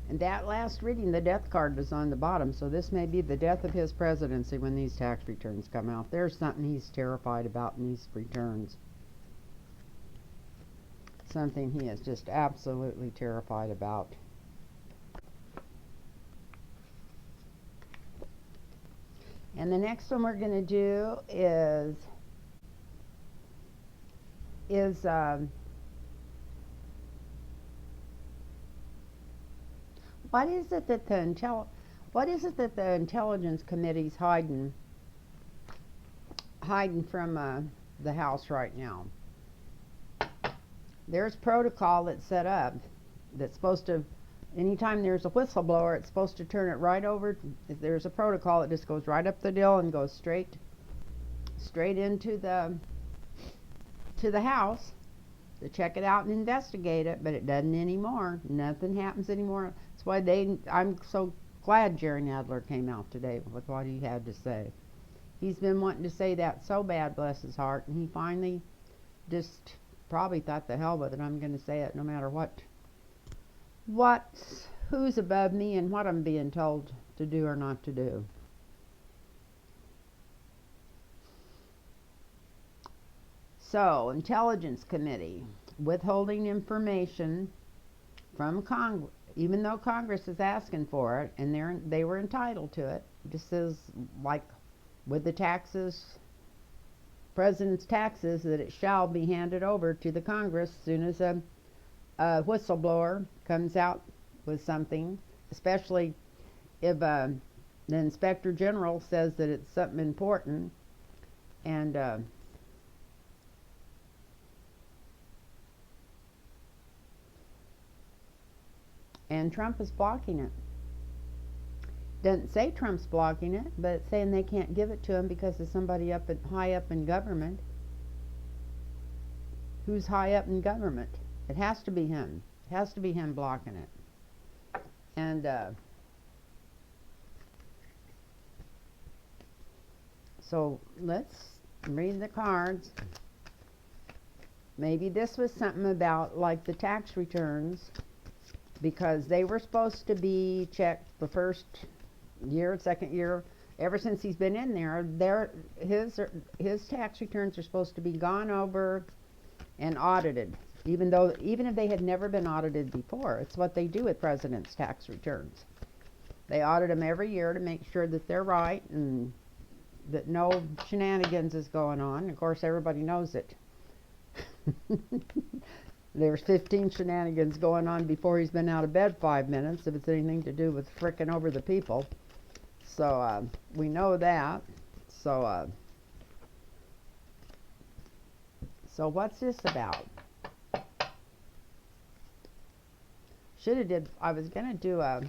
And that last reading, the death card was on the bottom, so this may be the death of his presidency when these tax returns come out. There's something he's terrified about in these returns. Something he is just absolutely terrified about. And the next one we're going to do is what is it that the Intelligence Committee's hiding from the House right now? There's protocol that's set up that's supposed to, anytime there's a whistleblower, it's supposed to turn it right over. If there's a protocol, it just goes right up the deal and goes straight into the House to check it out and investigate it, but it doesn't anymore. Nothing happens anymore. That's why I'm so glad Jerry Nadler came out today with what he had to say. He's been wanting to say that so bad, bless his heart, and he finally just probably thought, the hell with it, I'm going to say it no matter who's above me and what I'm being told to do or not to do. So, Intelligence Committee, withholding information from Congress, even though Congress is asking for it, and they were entitled to it, just as like with the taxes, President's taxes, that it shall be handed over to the Congress as soon as a whistleblower comes out with something, especially if the Inspector General says that it's something important, and Trump is blocking it. Doesn't say Trump's blocking it, but it's saying they can't give it to him because of somebody high up in government. Who's high up in government? It has to be him. It has to be him blocking it. And so let's read the cards. Maybe this was something about like the tax returns, because they were supposed to be checked the first year, second year, ever since he's been in there. His tax returns are supposed to be gone over and audited, even if they had never been audited before. It's what they do with presidents' tax returns. They audit them every year to make sure that they're right and that no shenanigans is going on. Of course, everybody knows it. There's 15 shenanigans going on before he's been out of bed 5 minutes, if it's anything to do with frickin' over the people. So we know that. So what's this about? I was gonna do a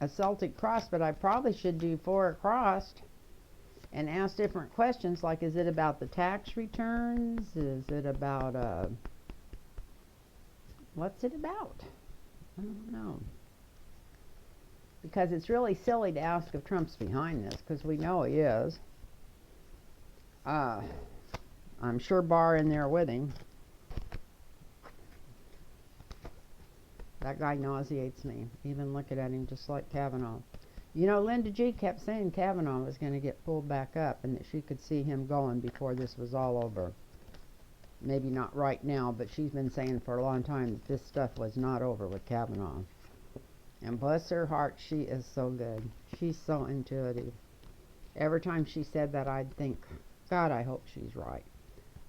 Celtic cross, but I probably should do 4 across and ask different questions, like, is it about the tax returns? Is it about what's it about? I don't know. Because it's really silly to ask if Trump's behind this, because we know he is. I'm sure Barr in there with him. That guy nauseates me, even looking at him, just like Kavanaugh. You know, Linda G kept saying Kavanaugh was going to get pulled back up and that she could see him going before this was all over. Maybe not right now, but she's been saying for a long time that this stuff was not over with Kavanaugh. And bless her heart, she is so good. She's so intuitive. Every time she said that, I'd think, God, I hope she's right.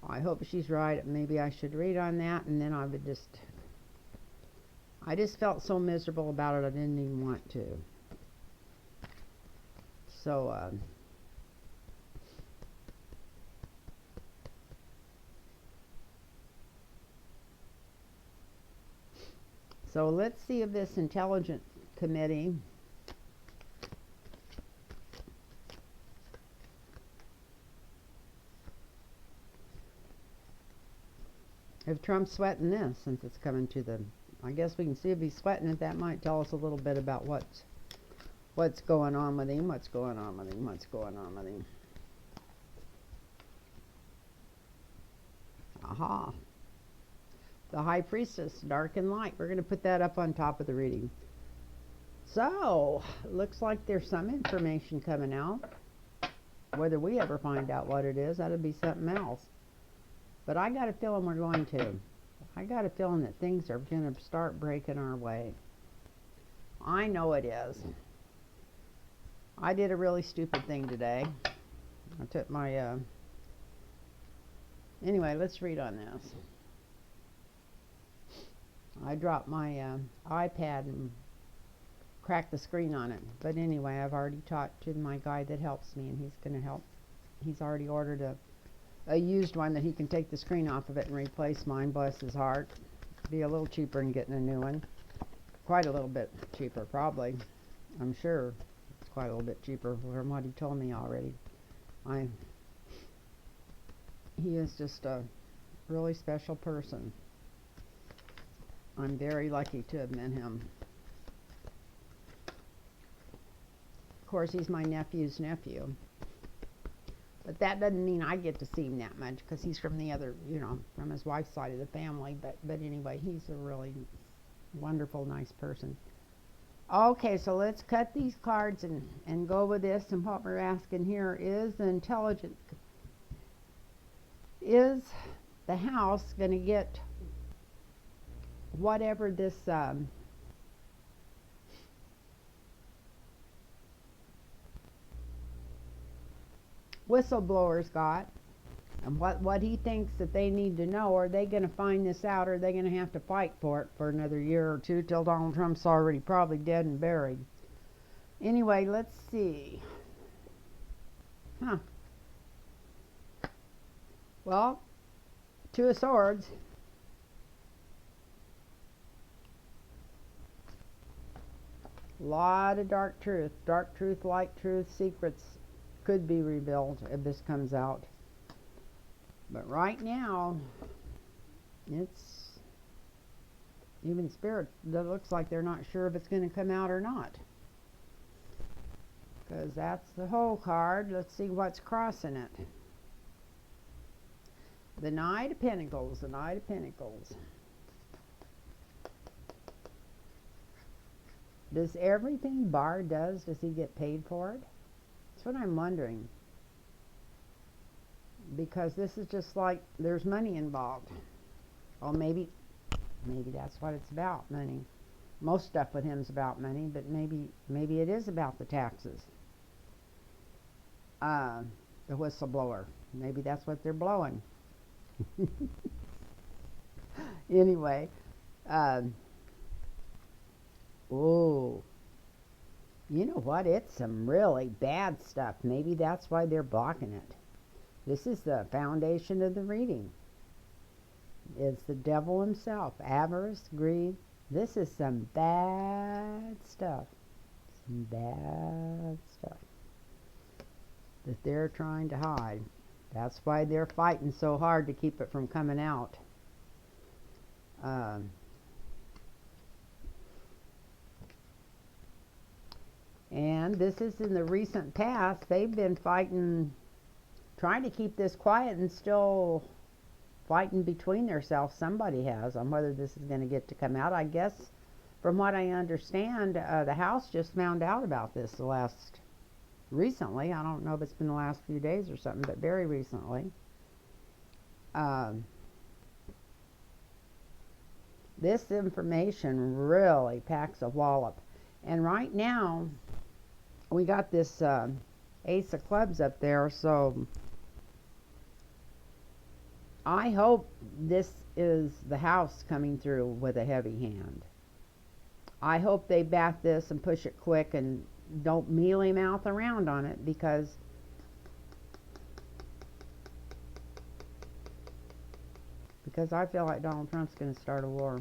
I hope she's right. Maybe I should read on that, and then I just felt so miserable about it, I didn't even want to. So let's see if this Intelligence Committee if Trump's sweating this, since it's coming to the, I guess we can see if he's sweating it. That might tell us a little bit about what's going on with him, what's going on with him. Aha. The High Priestess, dark and light. We're going to put that up on top of the reading. So, looks like there's some information coming out. Whether we ever find out what it is, that'll be something else. But I got a feeling we're going to. I got a feeling that things are going to start breaking our way. I know it is. I did a really stupid thing today. I took my, anyway, let's read on this. I dropped my iPad and cracked the screen on it. But anyway, I've already talked to my guy that helps me, and he's going to help. He's already ordered a used one that he can take the screen off of it and replace mine, bless his heart. Be a little cheaper than getting a new one. Quite a little bit cheaper, probably. I'm sure it's quite a little bit cheaper from what he told me already. He is just a really special person. I'm very lucky to have met him. Of course, he's my nephew's nephew. But that doesn't mean I get to see him that much, because he's from the other, from his wife's side of the family. But anyway, he's a really wonderful, nice person. Okay, so let's cut these cards and go with this. And what we're asking here is is the house going to get whatever this whistleblower's got, and what he thinks that they need to know? Are they going to find this out, or are they going to have to fight for it for another year or two till Donald Trump's already probably dead and buried? Anyway, let's see. Well, Two of Swords. Lot of dark truth, light truth, secrets could be revealed if this comes out. But right now, it's even spirit that looks like they're not sure if it's going to come out or not. Because that's the whole card. Let's see what's crossing it. The Knight of Pentacles, the Knight of Pentacles. Does everything Barr does he get paid for it? That's what I'm wondering. Because this is just like there's money involved. Well, maybe that's what it's about, money. Most stuff with him is about money, but maybe it is about the taxes. The whistleblower. Maybe that's what they're blowing. Anyway, oh, you know what? It's some really bad stuff. Maybe that's why they're blocking it. This is the foundation of the reading. It's the devil himself. Avarice, greed. This is some bad stuff. Some bad stuff that they're trying to hide. That's why they're fighting so hard to keep it from coming out. And this is in the recent past. They've been fighting, trying to keep this quiet, and still fighting between themselves. Somebody has, on whether this is going to get to come out. I guess, from what I understand, the House just found out about this recently. I don't know if it's been the last few days or something, but very recently. This information really packs a wallop. And right now, we got this Ace of Clubs up there, so I hope this is the House coming through with a heavy hand. I hope they bat this and push it quick and don't mealy mouth around on it, because I feel like Donald Trump's going to start a war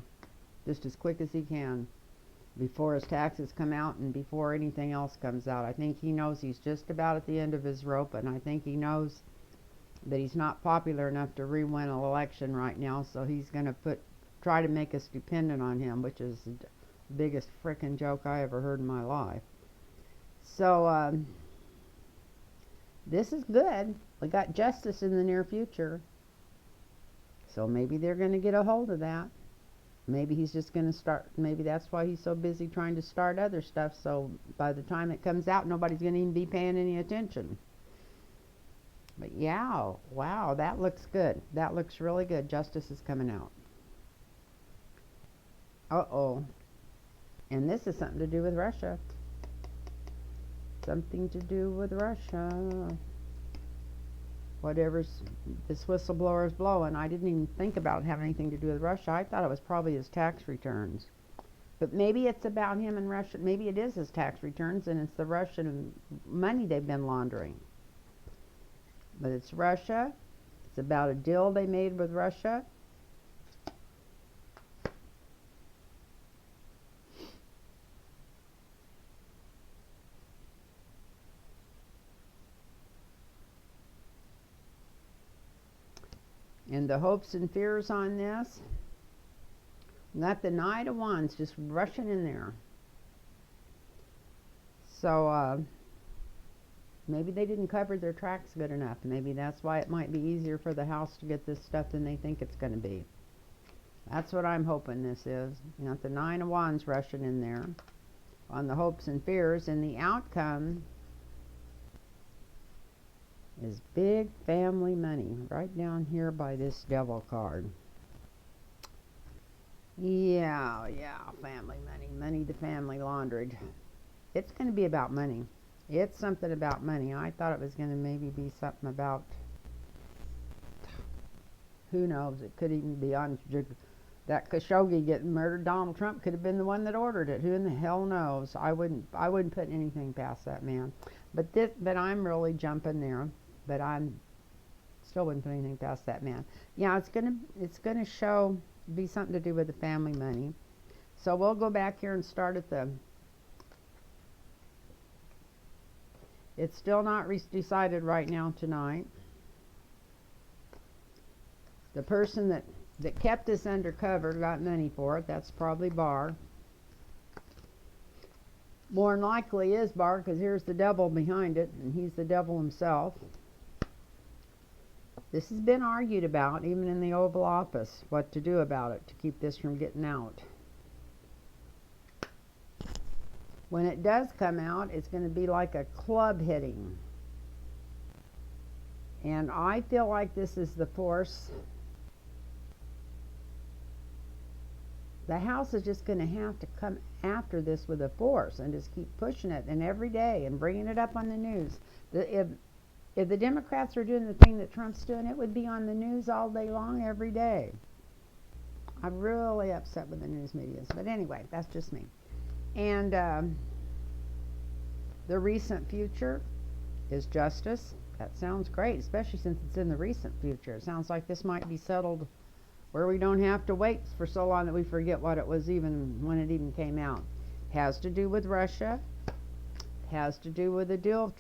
just as quick as he can before his taxes come out and before anything else comes out. I think he knows he's just about at the end of his rope, and I think he knows that he's not popular enough to re-win an election right now, so he's going to try to make us dependent on him, which is the biggest frickin' joke I ever heard in my life. So, this is good. We got justice in the near future. So maybe they're going to get a hold of that. Maybe he's just going to start, maybe that's why he's so busy trying to start other stuff, so by the time it comes out, nobody's going to even be paying any attention. But yeah, wow, that looks good. That looks really good. Justice is coming out. Uh-oh. And this is something to do with Russia. Something to do with Russia. Whatever's this whistleblower is blowing, I didn't even think about having anything to do with Russia. I thought it was probably his tax returns. But maybe it's about him and Russia. Maybe it is his tax returns and it's the Russian money they've been laundering. But it's Russia. It's about a deal they made with Russia. And the hopes and fears on this, not the Knight of Wands just rushing in there. So maybe they didn't cover their tracks good enough. Maybe that's why it might be easier for the house to get this stuff than they think it's going to be. That's what I'm hoping this is. You got the Nine of Wands rushing in there on the hopes and fears, and the outcome is big family money right down here by this Devil card. Yeah, family money. Money the family laundered. It's going to be about money. It's something about money. I thought it was going to maybe be something about, who knows, it could even be on that Khashoggi getting murdered. Donald Trump could have been the one that ordered it. Who in the hell knows? I wouldn't put anything past that man. But I'm really jumping there. But I'm still wouldn't put anything past that man. Yeah, it's gonna show, be something to do with the family money. So we'll go back here and start at the. It's still not decided right now tonight. The person that kept this undercover got money for it. That's probably Barr. More than likely is Barr, because here's the devil behind it, and he's the devil himself. This has been argued about, even in the Oval Office, what to do about it to keep this from getting out. When it does come out, it's going to be like a club hitting. And I feel like this is the force. The House is just going to have to come after this with a force and just keep pushing it, and every day, and bringing it up on the news. If the Democrats are doing the thing that Trump's doing, it would be on the news all day long, every day. I'm really upset with the news media. But anyway, that's just me. And the recent future is justice. That sounds great, especially since it's in the recent future. It sounds like this might be settled where we don't have to wait for so long that we forget what it was even when it even came out. Has to do with Russia. Has to do with the deal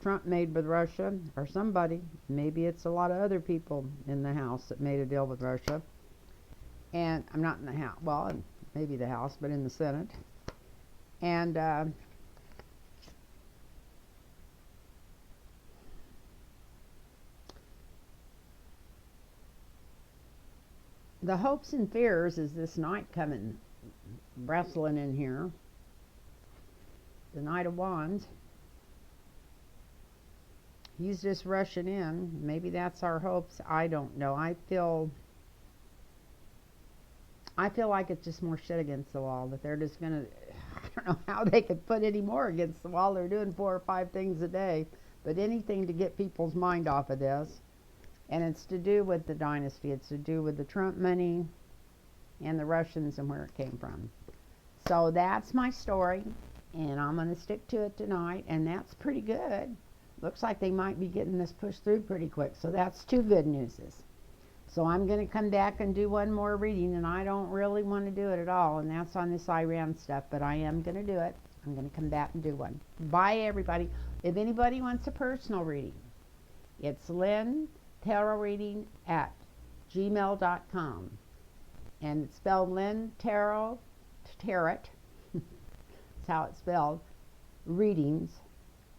Trump made with Russia, or somebody. Maybe it's a lot of other people in the House that made a deal with Russia. And I'm not in the House, well, maybe the House, but in the Senate. And the hopes and fears is this Knight coming wrestling in here. The Knight of Wands. He's just rushing in. Maybe that's our hopes. I don't know. I feel like it's just more shit against the wall. That they're just gonna, I don't know how they could put any more against the wall. They're doing 4 or 5 things a day. But anything to get people's mind off of this. And it's to do with the dynasty. It's to do with the Trump money and the Russians and where it came from. So that's my story. And I'm going to stick to it tonight. And that's pretty good. Looks like they might be getting this pushed through pretty quick. So that's 2 good newses. So I'm going to come back and do one more reading. And I don't really want to do it at all. And that's on this Iran stuff. But I am going to do it. I'm going to come back and do one. Bye, everybody. If anybody wants a personal reading, it's Lynn Tarot Reading at gmail.com. And it's spelled Lynn Tarot, Tarot. That's how it's spelled. Readings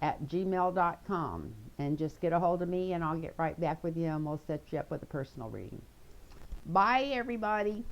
at gmail.com. And just get a hold of me and I'll get right back with you and we'll set you up with a personal reading. Bye, everybody.